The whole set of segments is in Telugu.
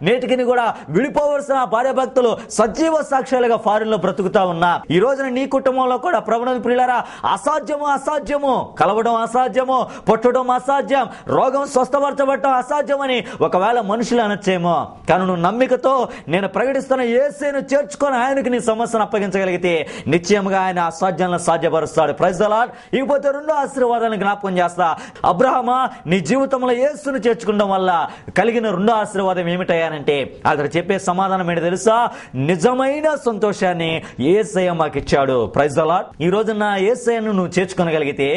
నేటికి కూడా విడిపోవలసిన భార్యాభక్తులు సజీవ సాక్ష్యాలుగా ఫారిన్ లో బ్రతుకుతా ఉన్నా. ఈ రోజున నీ కుటుంబంలో కూడా ప్రభువునందు ప్రియులారా, అసాధ్యము కలవడం అసాధ్యము, పుట్టడం అసాధ్యం, రోగం స్వస్థపరచబడటం అసాధ్యమని ఒకవేళ మనుషులు అనొచ్చేమో. కానీ నువ్వు నమ్మికతో నేను ప్రకటిస్తున్న యేసును చేర్చుకొని ఆయనకి నీ సమస్యను అప్పగించగలిగితే నిశ్చయంగా ఆయన అసాధ్యాలను సాధ్యపరుస్తాడు. Praise the Lord. ఇకపోతే రెండో ఆశీర్వాదాలను జ్ఞాపకం చేస్తా. అబ్రహామా, నీ జీవితంలో యేసును చేర్చుకోవడం వల్ల కలిగిన రెండో ఆశీర్వాదం ఏమిటయ్యానంటే అతడు చెప్పే సమాధానం ఏంటి తెలుసా? నిజమైన సంతోషాన్ని యేసయ్య మాకు ఇచ్చాడు. Praise the lord. ఈ రోజున యేసయ్యను నువ్వు చేర్చుకోగలిగితే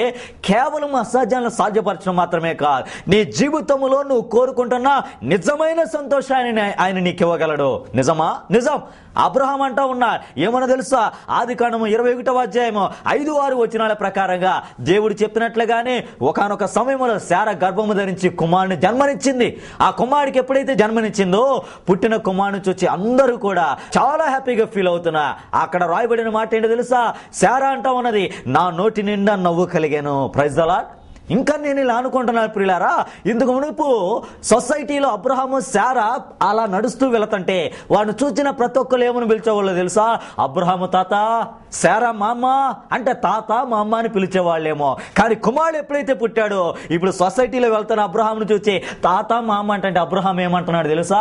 కేవలం అసాధ్యాలను సాధ్యపరచడం మాత్రమే కాదు, నీ జీవితంలో నువ్వు కోరుకుంటున్న నిజమైన సంతోషాన్ని ఆయన నీకు ఇవ్వగలడు. నిజమా? నిజం. అబ్రహాం అంటా ఉన్నా ఏమన్నా తెలుసా? ఆదికాండము 21వ అధ్యాయము 5-6 వచనాల ప్రకారంగా దేవుడు చెప్పినట్లుగానే ఒకానొక సమయంలో శారా గర్భము ధరించి కుమారుని జన్మనిచ్చింది. ఆ కుమారుడికి ఎప్పుడైతే జన్మనిచ్చిందో పుట్టిన కుమారుని చూసి అందరూ కూడా చాలా హ్యాపీగా ఫీల్ అవుతున్నా. అక్కడ రాయబడిన మాట ఏంటో తెలుసా? శారా అంటా ఉన్నది, నా నోటి నిండా నవ్వు కలిగాను. Praise the lord. ఇంకా నేను ఇలా అనుకుంటున్నాను ప్రియులారా, ఇందుకు మునుపు సొసైటీలో అబ్రహాము శారా అలా నడుస్తూ వెళుతుంటే వాడిని చూసిన ప్రతి ఒక్కరు ఏమని పిలిచేవాళ్ళు తెలుసా? అబ్రహాము తాత, శారా మామ అంటే తాత మామ అని పిలిచేవాళ్ళేమో. కానీ కుమారుడు ఎప్పుడైతే పుట్టాడో ఇప్పుడు సొసైటీలో వెళ్తున్న అబ్రహామును చూసి తాత మామ అంటే అబ్రహాం ఏమంటున్నాడు తెలుసా?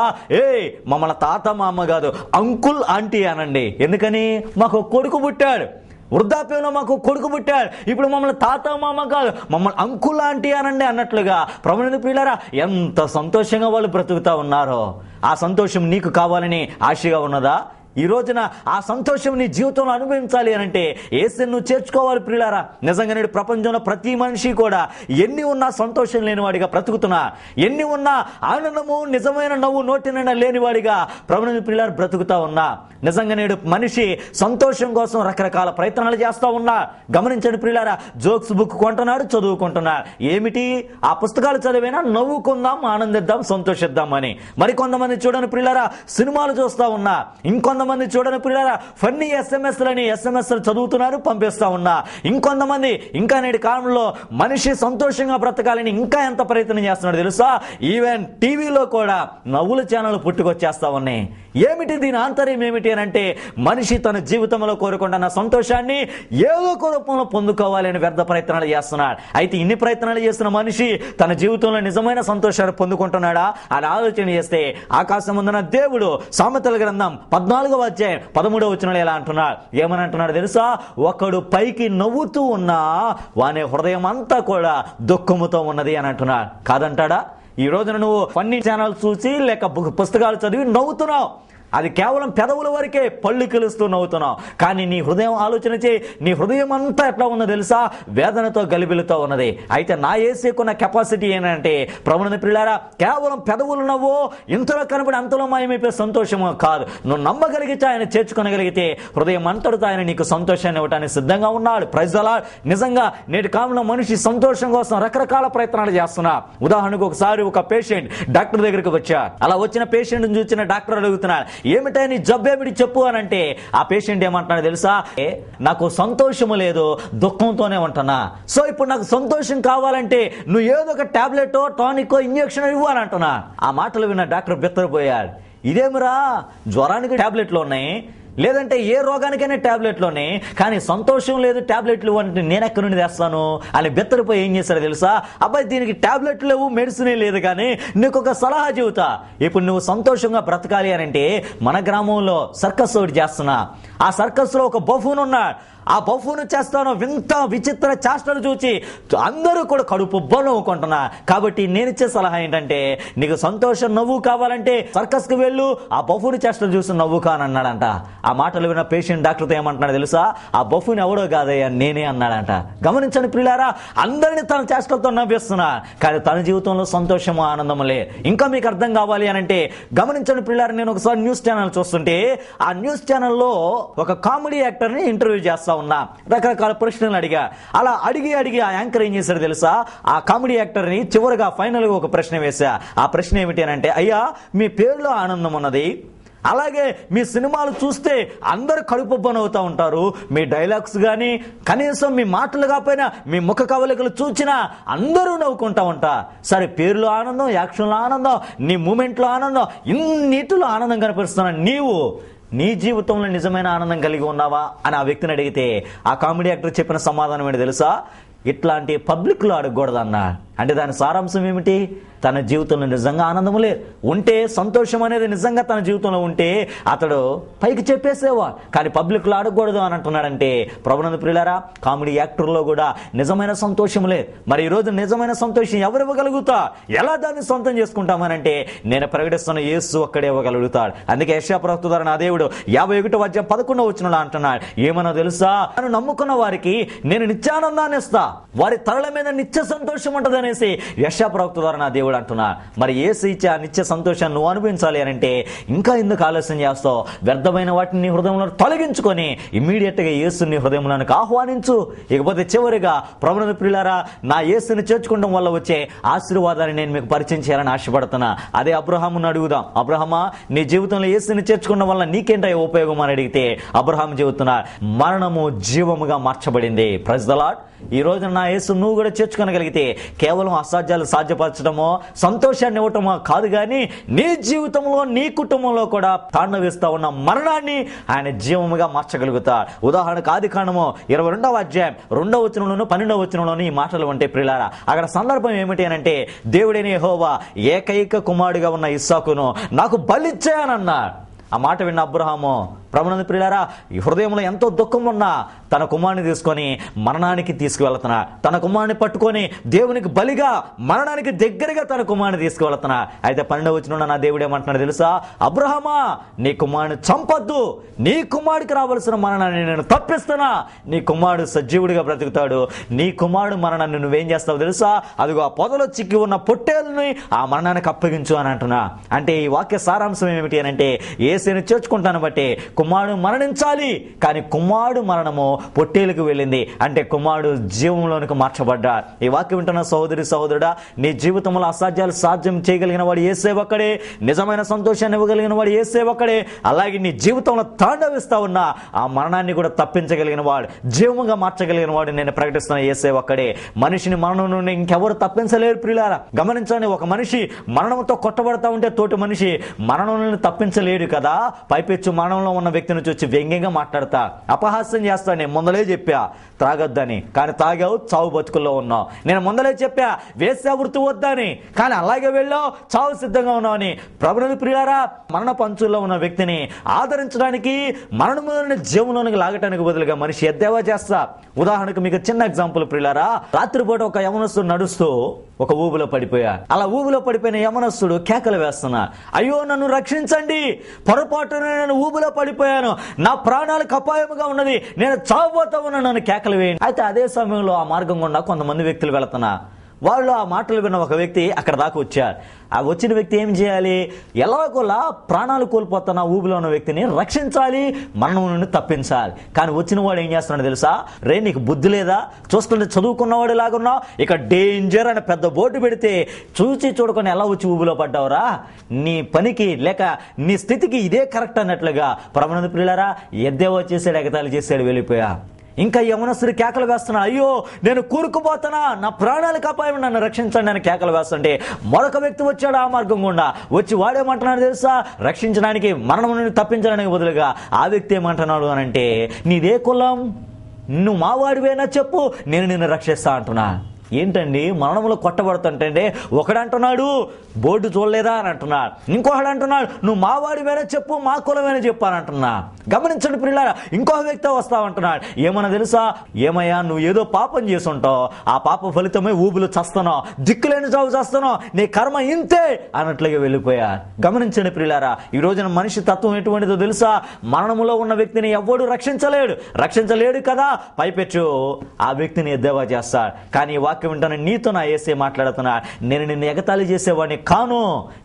మమ్మల్ని తాత మామ కాదు, అంకుల్ ఆంటీ అనండి. ఎందుకని? మాకు కొడుకు పుట్టాడు, వృద్ధాప్యంలో మాకు కొడుకు పుట్టాడు, ఇప్పుడు మమ్మల్ని తాత మామ కాదు, మమ్మల్ని అంకుల్ ఆంటీ అనండి అన్నట్లుగా ప్రభువునందు ప్రియులారా ఎంత సంతోషంగా వాళ్ళు బ్రతుకుతా ఉన్నారో. ఆ సంతోషం నీకు కావాలని ఆశగా ఉన్నదా? ఈ రోజున ఆ సంతోషం నీ జీవితంలో అనుభవించాలి అనంటే యేసును నువ్వు చేర్చుకోవాలి ప్రియులారా. నిజంగా నేడు ప్రపంచంలో ప్రతి మనిషి కూడా ఎన్ని ఉన్నా సంతోషం లేనివాడిగా బ్రతుకుతున్నా, ఎన్ని ఉన్నా ఆనందము నిజమైన నవ్వు నోటి నిండా లేనివాడిగా ప్రభువునందు ప్రియులారా బ్రతుకుతా ఉన్నా. నిజంగా నేడు మనిషి సంతోషం కోసం రకరకాల ప్రయత్నాలు చేస్తా ఉన్నా. గమనించండి ప్రియులారా, జోక్స్ బుక్ కొంటున్నాడు, చదువుకుంటున్నాడు. ఏమిటి? ఆ పుస్తకాలు చదివినా నవ్వుకుందాం, ఆనందిద్దాం, సంతోషిద్దాం అని. మరికొంతమంది చూడని ప్రియులారా సినిమాలు చూస్తా ఉన్నా. ఇంకొంతమంది చూడని ప్రియులారా ఫన్నీ ఎస్ఎంఎస్లని చదువుతున్నారు, పంపిస్తా ఉన్నా. ఇంకొంతమంది ఇంకా నేటి కాలంలో మనిషి సంతోషంగా బ్రతకాలని ఇంకా ఎంత ప్రయత్నం చేస్తున్నాడు తెలుసా? ఈవెన్ టీవీలో కూడా నవ్వుల ఛానల్ పుట్టుకొచ్చేస్తా ఉన్నాయి. ఏమిటి దీని ఆంతర్యం ఏమిటి అని అంటే మనిషి తన జీవితంలో కోరుకుంటున్న సంతోషాన్ని ఏదో ఒక రూపంలో పొందుకోవాలి అని వ్యర్థ ప్రయత్నాలు చేస్తున్నాడు. అయితే ఇన్ని ప్రయత్నాలు చేస్తున్న మనిషి తన జీవితంలో నిజమైన సంతోషాన్ని పొందుకుంటున్నాడా అని ఆలోచన చేస్తే ఆకాశం ముందున దేవుడు సామెతల గ్రంథం 14వ అధ్యాయం 13వ వచనంలో ఎలా అంటున్నాడు? ఏమని అంటున్నాడు తెలుసా? ఒకడు పైకి నవ్వుతూ ఉన్నా వాని హృదయం అంతా కూడా దుఃఖముతో ఉన్నది అని అంటున్నాడు. కాదంటాడా? ఈ రోజున నువ్వు ఫన్నీ ఛానల్ చూసి లేక పుస్తకాలు చదివి నవ్వుతున్నావు. అది కేవలం పెదవుల వరకే, పళ్ళు కిలుస్తూ నవ్వుతున్నావు. కానీ నీ హృదయం ఆలోచన చేయి, నీ హృదయం అంతా ఎట్లా ఉన్నదో తెలుసా? వేదనతో గలిబిలితో ఉన్నది. అయితే నా యేసుకున్న కెపాసిటీ ఏంటంటే ప్రభువునందు ప్రియులారా కేవలం పెదవులు నవ్వు ఇంతలో కనబడి అంతలో మాయమైపోయే సంతోషము కాదు. నువ్వు నమ్మగలిగితే, ఆయన చేర్చుకోగలిగితే హృదయం అంతటితో ఆయన నీకు సంతోషాన్ని ఇవ్వడానికి సిద్ధంగా ఉన్నాడు. Praise the lord. నిజంగా నేటి కాలంలో మనిషి సంతోషం కోసం రకరకాల ప్రయత్నాలు చేస్తున్నా. ఉదాహరణకు ఒకసారి ఒక పేషెంట్ డాక్టర్ దగ్గరికి వచ్చా. అలా వచ్చిన పేషెంట్ చూసిన డాక్టర్ అడుగుతున్నాడు, ఏమిటా నీ జబ్బేమిటి చెప్పు అని అంటే ఆ పేషెంట్ ఏమంటున్నాడు తెలుసా? నాకు సంతోషము లేదు, దుఃఖంతోనే ఉంటున్నా. సో ఇప్పుడు నాకు సంతోషం కావాలంటే నువ్వు ఏదో ఒక టాబ్లెట్, టానిక్, ఇంజక్షన్ ఇవ్వు అని అంటున్నా. ఆ మాటలు విన్న డాక్టర్ బెత్తరిపోయాడు. ఇదేమిరా, జ్వరానికి టాబ్లెట్లు ఉన్నాయి, లేదంటే ఏ రోగానికైనా టాబ్లెట్లోనే, కానీ సంతోషం లేదు టాబ్లెట్లు అంటే నేను ఎక్కడి నుండి తెస్తాను అని బెత్తరిపోయి ఏం చేశాడు తెలుసా? అబ్బాయి దీనికి టాబ్లెట్లు లేవు, మెడిసిన్ లేదు, కానీ నీకు ఒక సలహా చెబుతా. ఇప్పుడు నువ్వు సంతోషంగా బ్రతకాలి అని అంటే మన గ్రామంలో సర్కస్ ఒకటి చేస్తున్నా. ఆ సర్కస్ లో ఒక బఫూన్ ఉన్నాడు. ఆ బఫూను చేస్తాను వింత విచిత్ర చేష్టలు చూసి అందరూ కూడా కడుపు నవ్వుకుంటున్నా. కాబట్టి నేను ఇచ్చే సలహా ఏంటంటే నీకు సంతోషం నవ్వు కావాలంటే సర్కస్ కు వెళ్ళు, ఆ బఫూను చేష్టలు చూసి నవ్వు కానన్నాడంట. ఆ మాటలు విన్న పేషెంట్ డాక్టర్తో ఏమంటున్నాడు తెలుసా? ఆ బఫూన్ ఎవడో కాదయ్యా నేనే అన్నాడంట. గమనించండి ప్రియులారా, అందరినీ తన చేష్టలతో నవ్విస్తున్నా, కానీ తన జీవితంలో సంతోషము ఆనందము లే. ఇంకా మీకు అర్థం కావాలి అని అంటే గమనించండి ప్రియులారా, నేను ఒకసారి న్యూస్ ఛానల్ చూస్తుంటే ఆ న్యూస్ ఛానల్లో ఒక కామెడీ యాక్టర్ ని ఇంటర్వ్యూ చేస్తా ఉన్నా. రకరకాల ప్రశ్నలు అడిగా. అలా అడిగి ఆ యాంకర్ ఏం చేశాడు తెలుసా? ఆ కామెడీ యాక్టర్ ని చివరిగా ఫైనల్ గా ఒక ప్రశ్న వేశా. ఆ ప్రశ్న ఏమిటి అని అంటే, అయ్యా మీ పేరులో ఆనందం ఉన్నది, అలాగే మీ సినిమాలు చూస్తే అందరు కడుపుబ్బనవుతూ ఉంటారు. మీ డైలాగ్స్ కానీ కనీసం మీ మాటలు కాకపోయినా మీ ముఖ కవలికలు చూచినా అందరూ నవ్వుకుంటా ఉంటా. సరే, పేరులో ఆనందం, యాక్షన్లో ఆనందం, నీ మూమెంట్లో ఆనందం, ఇన్నిటిలో ఆనందం కనిపిస్తున్నా నీవు నీ జీవితంలో నిజమైన ఆనందం కలిగి ఉన్నావా అని ఆ వ్యక్తిని అడిగితే ఆ కామెడీ యాక్టర్ చెప్పిన సమాధానం ఏంటి తెలుసా? ఇట్లాంటి పబ్లిక్లో అడగకూడదన్నా. అంటే దాని సారాంశం ఏమిటి? తన జీవితంలో నిజంగా ఆనందం లేదు, ఉంటే సంతోషం అనేది నిజంగా తన జీవితంలో ఉంటే అతడు పైకి చెప్పేసేవా, కానీ పబ్లిక్లో అడగకూడదు అని అంటున్నాడంటే ప్రభునందు ప్రియులారా, కామెడీ యాక్టర్లో కూడా నిజమైన సంతోషం లేదు. మరి ఈరోజు నిజమైన సంతోషం ఎవరు ఇవ్వగలుగుతా? ఎలా దాన్ని సొంతం చేసుకుంటామనంటే నేను ప్రకటిస్తున్న యేసు ఒక్కడే ఇవ్వగలుగుతాడు. అందుకే యెషయా ప్రవక్త ద్వారా నా దేవుడు 51:11 అంటున్నాడు, ఏమన్నా తెలుసా? నన్ను నమ్ముకున్న వారికి నేను నిత్యానందాన్ని ఇస్తా, వారి తలల మీద నిత్య సంతోషం ఉంటది అనేసి యెషయా ప్రవక్త ద్వారా నా దేవుడు అంటున్నా. మరి యేసు ఇచ్చే ఆ నిత్య సంతోషాన్ని నువ్వు అనుభవించాలి అని అంటే ఇంకా ఎందుకు ఆలస్యం చేస్తావు? వ్యర్థమైన వాటిని నీ హృదయంలో తొలగించుకొని ఇమ్మీడియట్ గా యేసుని హృదయంలోనికి ఆహ్వానించు. ఇకపోతే చివరిగా ప్రభునందు ప్రియులారా, నా యేసుని చేర్చుకోవడం వల్ల వచ్చే ఆశీర్వాదాన్ని నేను మీకు పరిచయం చేయాలని ఆశపడుతున్నా. అదే అబ్రహామును అడుగుదాం. అబ్రహమా, నీ జీవితంలో యేసుని చేర్చుకోవడం వల్ల నీకేంటో ఉపయోగం అని అడిగితే అబ్రహాం చెబుతున్నా, మరణము జీవముగా మార్చబడింది. Praise the lord. ఈ రోజు నా యేసు నువ్వు కూడా చేర్చుకోగలిగితే కేవలం అసాధ్యాలు సాధ్యపరచడమో సంతోషాన్ని ఇవ్వటమో కాదు, కానీ నీ జీవితంలో నీ కుటుంబంలో కూడా తాండవిస్తా ఉన్న మరణాన్ని ఆయన జీవముగా మార్చగలుగుతాడు. ఉదాహరణకు ఆదికాండము 22:2 12 ఈ మాటలు ఉంటే ప్రియులారా, అక్కడ సందర్భం ఏమిటి అని అంటే దేవుడైన యెహోవా ఏకైక కుమారుడిగా ఉన్న ఇస్సాకును నాకు బలిచ్చానన్నాడు. ఆ మాట విన్న అబ్రహాము ప్రభునందు ప్రియులారా, ఈ హృదయంలో ఎంతో దుఃఖం ఉన్నా తన కుమారుని తీసుకొని మరణానికి తీసుకువెళ్తున్నా, తన కుమారుని పట్టుకొని దేవునికి బలిగా మరణానికి దగ్గరగా తన కుమారుని తీసుకువెళ్తున్నా. అయితే 12వ వచనంలో నా దేవుడు ఏమంటున్నాడు తెలుసా? అబ్రహామా, నీ కుమారుని చంపొద్దు, నీ కుమారుడికి రావాల్సిన మరణాన్ని నేను తప్పిస్తున్నా, నీ కుమారుడు సజీవుడిగా బ్రతుకుతాడు, నీ కుమారుడు మరణాన్ని నువ్వేం చేస్తావు తెలుసా? అదిగో ఆ పొదలో చిక్కి ఉన్న పొట్టేలుని ఆ మరణానికి అప్పగించు అని అంటున్నా. అంటే ఈ వాక్య సారాంశం ఏమిటి అని అంటే, యేసుని చేర్చుకుంటాను బట్టి కుమారుడు మరణించాలి, కానీ కుమారుడు మరణము పొట్టేలకు వెళ్ళింది. అంటే కుమారుడు జీవంలోనికి మార్చబడ్డా. ఈ వాక్యం వింటున్న సహోదరి సహోదరుడా, నీ జీవితంలో అసాధ్యాలు సాధ్యం చేయగలిగిన వాడు యేసే ఒక్కడే, నిజమైన సంతోషాన్ని ఇవ్వగలిగిన వాడు యేసే ఒక్కడే. అలాగే నీ జీవితంలో తాండవిస్తా ఉన్న ఆ మరణాన్ని కూడా తప్పించగలిగిన వాడు, జీవముగా మార్చగలిగిన వాడు నేను ప్రకటిస్తున్న యేసే ఒక్కడే. మనిషిని మరణం నుండి ఇంకెవరు తప్పించలేరు ప్రియులారా. గమనించండి, ఒక మనిషి మరణంతో కొట్టబడతా ఉంటే తోటి మనిషి మరణం నుండి తప్పించలేడు కదా. పైపెచ్చు మరణంలో ఉన్న వ్యక్తిని చూసి వ్యంగ్యంగా మాట్లాడతా, అపహాస్యం చేస్తా. నేను ముందలే చెప్పా త్రాగొద్దని, కానీ తాగావు, చావు బతుకుల్లో ఉన్నావు. నేను ముందలే చెప్పా వేశ్యా వృత్తి వద్దని, కానీ అలాగే వెళ్ళావు, చావు సిద్ధంగా ఉన్నావు అని. ప్రభునందు ప్రియులారా, మరణ పంచుల్లో ఉన్న వ్యక్తిని ఆదరించడానికి, మరణంలోని జీవంలోనికి లాగటానికి బదులుగా మనిషి ఎద్దేవా చేస్తా. ఉదాహరణకు మీకు చిన్న ఎగ్జాంపుల్ ప్రియులారా, రాత్రిపూట ఒక యవనస్తుడు నడుస్తూ ఒక ఊబిలో పడిపోయా. అలా ఊబిలో పడిపోయిన యవనస్తుడు కేకలు వేస్తున్నా, అయ్యో నన్ను రక్షించండి, పొరపాటున నేను ఊబిలో పడిపోయాను, నా ప్రాణాలకు అపాయముగా ఉన్నది, నేను చావబోతా ఉన్నాను, నన్ను కేకలు వేయండి. అయితే అదే సమయంలో ఆ మార్గం గుండా కొంతమంది వ్యక్తులు వెళుతున్నా. వాళ్ళు ఆ మాటలు విన్న ఒక వ్యక్తి అక్కడ దాకా వచ్చారు. ఆ వచ్చిన వ్యక్తి ఏం చేయాలి? ఎలాగోలా ప్రాణాలు కోల్పోతున్న ఊబిలో ఉన్న వ్యక్తిని రక్షించాలి, మరణం నుండి తప్పించాలి. కానీ వచ్చిన వాడు ఏం చేస్తున్నాడు తెలుసా? రే, నీకు బుద్ధి లేదా? చూస్తుంటే చదువుకున్నవాడు లాగున్నావు, ఇక డేంజర్ అని పెద్ద బోర్డు పెడితే చూసి చూడకుండా ఎలా వచ్చి ఊబిలో పడ్డావురా? నీ పనికి లేక నీ స్థితికి ఇదే కరెక్ట్ అన్నట్లుగా ప్రభునందు ప్రియులారా, ఎద్దేవా చేసాడు, ఎగతాళి చేసాడు, వెళ్ళిపోయా. ఇంకా యవనస్తుడు కేకలు వేస్తున్నా, అయ్యో నేను కూరుకుపోతున్నా, నా ప్రాణాలకు అపాయం, నన్ను రక్షించండి అని కేకలు వేస్తుంటే మరొక వ్యక్తి వచ్చాడు ఆ మార్గం గుండా. వచ్చి వాడేమంటున్నాడు తెలుసా? రక్షించడానికి, మరణం నుండి తప్పించడానికి బదులుగా ఆ వ్యక్తి ఏమంటున్నాడు అని అంటే, నీదే కులం, నువ్వు మావాడివేనా చెప్పు, నేను నిన్ను రక్షిస్తా అంటున్నా. ఏంటండి మరణంలో కొట్టబడుతుంటే ఒకడంటున్నాడు బోర్డు చూడలేదా అని అంటున్నాడు, ఇంకొకడు అంటున్నాడు నువ్వు మావాడివేనా చెప్పు, మా కులమేనా చెప్పు అని అంటున్నా. గమనించండి ప్రియులారా, ఇంకొక వ్యక్తి వస్తావంటున్నాడు, ఏమన్నా తెలుసా? ఏమయ్యా నువ్వు ఏదో పాపం చేసుంటావు, ఆ పాప ఫలితమే ఊబులు చస్తున్నావు, దిక్కులేని చావు చేస్తున్నావు, నీ కర్మ ఇంతే అన్నట్లుగా వెళ్ళిపోయా. గమనించండి ప్రియులారా, ఈ రోజున మనిషి తత్వం ఎటువంటిదో తెలుసా? మరణములో ఉన్న వ్యక్తిని ఎవ్వడు రక్షించలేడు కదా. పైపెచ్చు ఆ వ్యక్తిని ఎద్దేవా చేస్తాడు. కానీ వాక్యం వింటాను, నీతో నా యేసే మాట్లాడుతున్నా, నేను నిన్ను ఎగతాళి చేసేవాడిని కాను,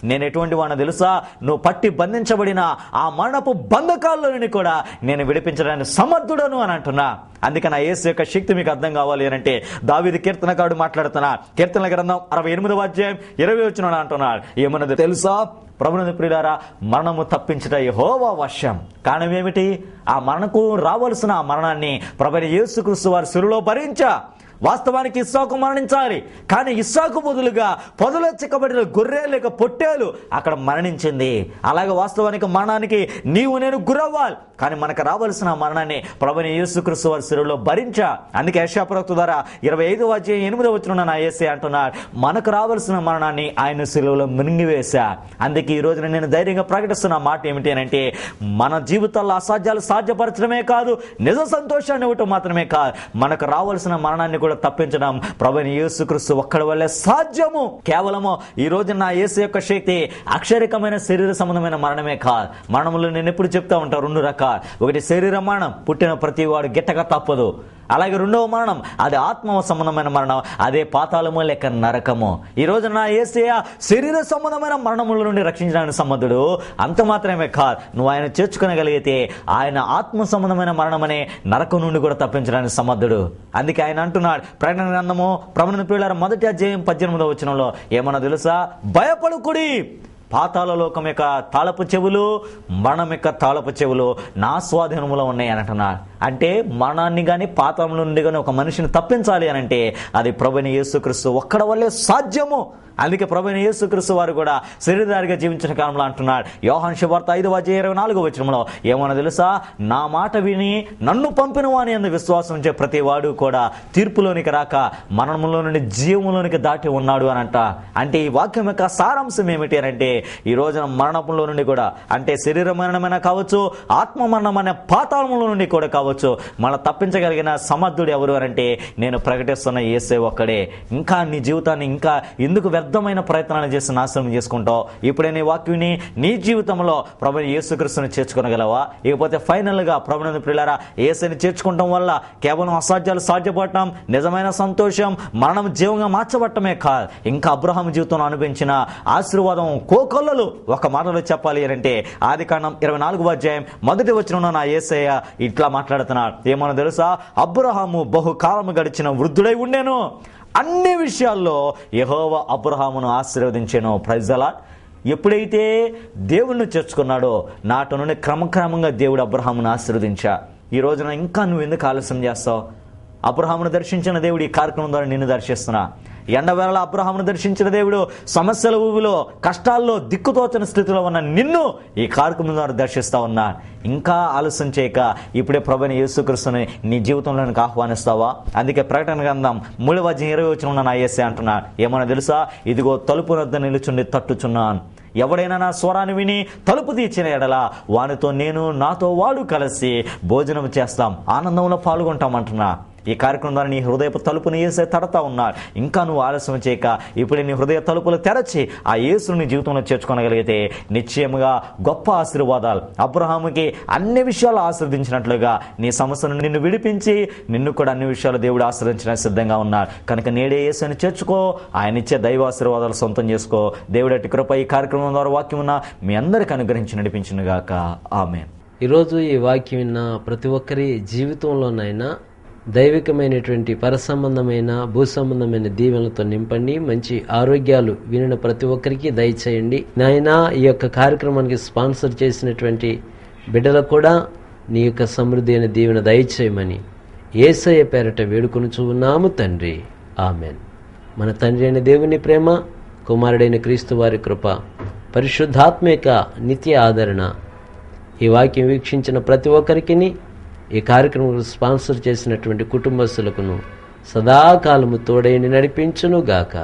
నేను ఎటువంటి వాడిని తెలుసా? నువ్వు పట్టి బంధించబడిన ఆ మరణపు బంధకాల్లోని కూడా నేను విడిపించడానికి సమర్థుడను అని అంటున్నా. అందుకే నా యేసు యొక్క శక్తి మీకు అర్థం కావాలి అని అంటే దావీదు కీర్తనకారుడు మాట్లాడుతున్నా. కీర్తనల గ్రంథం 68వ అధ్యాయం 20వ వచనం అంటున్నాడు, ఏమన్నది తెలుసా? ప్రభునందు ప్రియులారా, మరణము తప్పించుట యెహోవా వశం. కారణం ఏమిటి? ఆ మరణకు రావలసిన ఆ మరణాన్ని ప్రభువైన యేసుక్రీస్తు వారి శిలువలో భరించా. వాస్తవానికి ఇస్సాకు మరణించాలి, కానీ ఇస్సాకు బదులుగా పొదలో చిక్కబడిన గొర్రె లేక పొట్టేలు అక్కడ మరణించింది. అలాగే వాస్తవానికి మరణానికి నీవు నేను గురవ్వాలి, కానీ మనకు రావాల్సిన మరణాన్ని ప్రభువైన యేసుక్రీస్తు వారి శిలువలో భరించా. అందుకే యెషయా ప్రవక్త ద్వారా 25వ అధ్యాయం 8వ వచనంలో నా యేసయ్య అంటున్నాడు, మనకు రావాల్సిన మరణాన్ని ఆయన శిలువలో మింగివేశా. అందుకే ఈ రోజున నేను ధైర్యంగా ప్రకటిస్తున్న మాట ఏమిటి అంటే, మన జీవితాల్లో అసాధ్యాలు సాధ్యపరచడమే కాదు, నిజ సంతోషాన్ని ఇవ్వటం మాత్రమే కాదు, మనకు రావాల్సిన మరణాన్ని కూడా తప్పించడం ప్రభువైన యేసుక్రీస్తు ఒక్కడి వల్లే సాధ్యము. కేవలము ఈ రోజు నా యేసు యొక్క శక్తి అక్షరికమైన శరీర సంబంధమైన మరణమే కాదు. మరణంలో నేను ఎప్పుడు చెప్తా ఉంటాను, 2 రకాలు. ఒకటి శరీర మరణం, పుట్టిన ప్రతి వాడు గిట్టక తప్పదు. అలాగే రెండవ మరణం, అది ఆత్మ సంబంధమైన మరణం, అదే పాతాళము లేక నరకము. ఈ రోజు నా యేసయ్య శరీర సంబంధమైన మరణముల నుండి రక్షించడానికి సమర్థుడు. అంత మాత్రమే కాదు, నువ్వు ఆయన చేర్చుకోగలిగితే ఆయన ఆత్మ సంబంధమైన మరణమనే నరకం నుండి కూడా తప్పించడానికి సమర్థుడు. అందుకే ఆయన అంటున్నాడు ప్రకటన గ్రంథము ప్రభువైన ప్రియులారా 1వ అధ్యాయం 18వ వచనంలో ఏమన్నా తెలుసా? భయపడకుడి, పాతాళ లోకం యొక్క తాళపు చెవులు, మరణం యొక్క తాళపు చెవులు నా స్వాధీనంలో ఉన్నాయి అని అంటున్నాడు. అంటే మరణాన్ని కానీ పాతాళం నుండి కానీ ఒక మనిషిని తప్పించాలి అని అంటే అది ప్రభువైన యేసుక్రీస్తు ఒక్కడి వల్లే సాధ్యము. అందుకే ప్రభువైన యేసుక్రీస్తు వారు కూడా శరీరధారిగా జీవించిన కాలంలో అంటున్నాడు, యోహాను సువార్త 5వ అధ్యాయం 24వ వచనంలో ఏమన్నా తెలుసా? నా మాట విని నన్ను పంపిన వాని యందు విశ్వాసం ఉంచే ప్రతి వాడు కూడా తీర్పులోనికి రాక మరణంలో నుండి జీవంలోనికి దాటి ఉన్నాడు అని అంట. అంటే ఈ వాక్యం యొక్క సారాంశం ఏమిటి అని అంటే, ఈ రోజున మరణంలో నుండి కూడా, అంటే శరీర మరణమైనా కావచ్చు, ఆత్మ మరణమైన పాతాళంలో నుండి కూడా కావచ్చు, మన తప్పించగలిగిన సమర్థుడు ఎవరు అని అంటే నేను ప్రకటిస్తున్న యేసే ఒక్కడే. ఇంకా నీ జీవితాన్ని ఇంకా ఎందుకు వ్యర్థమైన ప్రయత్నాలు చేసి నాశనం చేసుకుంటావు? ఇప్పుడే నీ వాక్యుని నీ జీవితంలో ప్రభువైన యేసుక్రీస్తుని చేర్చుకోగలవా? ఇకపోతే ఫైనల్ గా ప్రభువైన ప్రియులారా, యేసుని చేర్చుకోవడం వల్ల కేవలం అసాధ్యాలు సాధ్యపడటం, నిజమైన సంతోషం, మరణం జీవంగా మార్చబడటమే కాదు, ఇంకా అబ్రహాము జీవితంలో అనుభవించిన ఆశీర్వాదం కోకొల్లలు ఒక మాటలో చెప్పాలి అంటే ఆదికాండం 24వ అధ్యాయం 1వ వచనంలో నా యేసయ్య ఇట్లా మాట్లాడుతున్నాడు. ఏమన్నా తెలుసా? అబ్రహాము బహుకాలము గడిచిన వృద్ధుడై ఉండెను, అన్ని విషయాల్లో యెహోవా అబ్రహామును ఆశీర్వదించెను. Praise the lord. ఎప్పుడైతే దేవుణ్ణి చేర్చుకున్నాడో నాటి నుండి క్రమక్రమంగా దేవుడు అబ్రహామును ఆశీర్వదించా. ఈ రోజున ఇంకా నువ్వు ఎందుకు ఆలస్యం చేస్తావు? అబ్రహామును దర్శించిన దేవుడు ఈ కార్యక్రమం ద్వారా నిన్ను దర్శిస్తున్నా. ఎండవేళ అబ్రహామును దర్శించిన దేవుడు సమస్యల ఊబిలో, కష్టాల్లో, దిక్కుతోచని స్థితిలో ఉన్న నిన్ను ఈ కార్యక్రమం ద్వారా దర్శిస్తా ఉన్నా. ఇంకా ఆలస్యం చేయక ఇప్పుడే ప్రభువైన యేసుక్రీస్తుని నీ జీవితంలోనికి ఆహ్వానిస్తావా? అందుకే ప్రకటన గ్రంథం 3వ అధ్యాయం 20వ వచనంలో నా యేసయ్య అంటున్నాడు, ఏమన్నా తెలుసా? ఇదిగో తలుపు వద్ద నిలుచుండి తట్టుచున్నాను, ఎవడైనా నా స్వరాన్ని విని తలుపు తీర్చిన ఎడల వానితో నేను, నాతో వాడు కలిసి భోజనం చేస్తాం, ఆనందంలో పాల్గొంటాం అంటున్నా. ఈ కార్యక్రమం ద్వారా నీ హృదయపు తలుపుని యేసే తడతా ఉన్నాడు. ఇంకా నువ్వు ఆలస్యం చేయక ఇప్పుడే నీ హృదయ తలుపులు తెరచి ఆ యేసుని నీ జీవితంలో చేర్చుకోగలిగితే నిశ్చయముగా గొప్ప ఆశీర్వాదాలు, అబ్రహాముకి అన్ని విషయాలు ఆశీర్వదించినట్లుగా నీ సమస్యను నిన్ను విడిపించి నిన్ను కూడా అన్ని విషయాలు దేవుడు ఆశీర్వదించడానికి సిద్ధంగా ఉన్నాడు. కనుక నేడే యేసుని చేర్చుకో, ఆయన ఇచ్చే దైవ ఆశీర్వాదాలు సొంతం చేసుకో. దేవుడి కృప ఈ కార్యక్రమం ద్వారా వాక్యం ఉన్న మీ అందరికి అనుగ్రహించి నడిపించును గాక. ఆమేన్. ఈరోజు ఈ వాక్యం విన్న ప్రతి ఒక్కరి జీవితంలోనైనా దైవికమైనటువంటి పరసంబంధమైన భూసంబంధమైన దీవెనలతో నింపండి. మంచి ఆరోగ్యాలు వినిన ప్రతి ఒక్కరికి దయచేయండి. నాయనా, ఈ యొక్క కార్యక్రమానికి స్పాన్సర్ చేసినటువంటి బిడ్డలకు కూడా నీ యొక్క సమృద్ధి అయిన దీవెన దయచేయమని యేసయ్య పేరట వేడుకొనుచు ఉన్నాము తండ్రి. ఆమెన్. మన తండ్రి అయిన దేవుని ప్రేమ, కుమారుడైన క్రీస్తు వారి కృప, పరిశుద్ధాత్మ యొక్క నిత్య ఆదరణ ఈ వాక్యం వీక్షించిన ప్రతి ఒక్కరికి, ఈ కార్యక్రమం స్పాన్సర్ చేసినటువంటి కుటుంబస్తులకును సదాకాలము తోడైని నడిపించును గాక.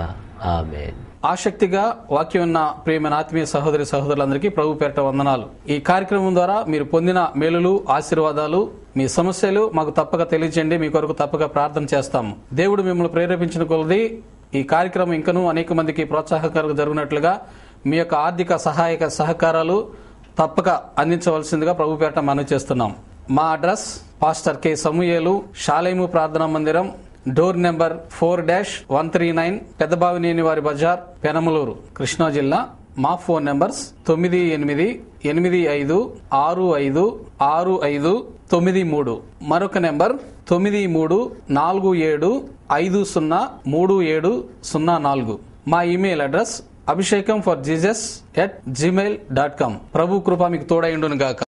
ఆమేన్. ఆసక్తిగా వాక్యం ఉన్న ప్రియమైన ఆత్మీయ సహోదరి సహోదరులందరికీ ప్రభు పేరిట వందనాలు. ఈ కార్యక్రమం ద్వారా మీరు పొందిన మేలులు, ఆశీర్వాదాలు, మీ సమస్యలు మాకు తప్పక తెలియజేయండి. మీ కొరకు తప్పక ప్రార్థన చేస్తాము. దేవుడు మిమ్మల్ని ప్రేరేపించిన కొలది ఈ కార్యక్రమం ఇంకనూ అనేక మందికి ప్రోత్సాహకరంగా జరుగునట్లుగా మీ యొక్క ఆర్థిక సహాయక సహకారాలు తప్పక అందించవలసిందిగా ప్రభు పేరిట మనవి చేస్తున్నాం. మా అడ్రస్ పాస్టర్ కె సమూయేలు, షాలేము ప్రార్థనా మందిరం, డోర్ నెంబర్ 4-139, పెద్దబావినేని వారి బజార్, పెనమలూరు, కృష్ణా జిల్లా. మా ఫోన్ నెంబర్స్ 9885656593, మరొక నెంబర్ 9347503704. మా ఇమెయిల్ అడ్రస్ abhishekam4jesus@gmail.com. ప్రభు కృప మీకు తోడైండును గాక.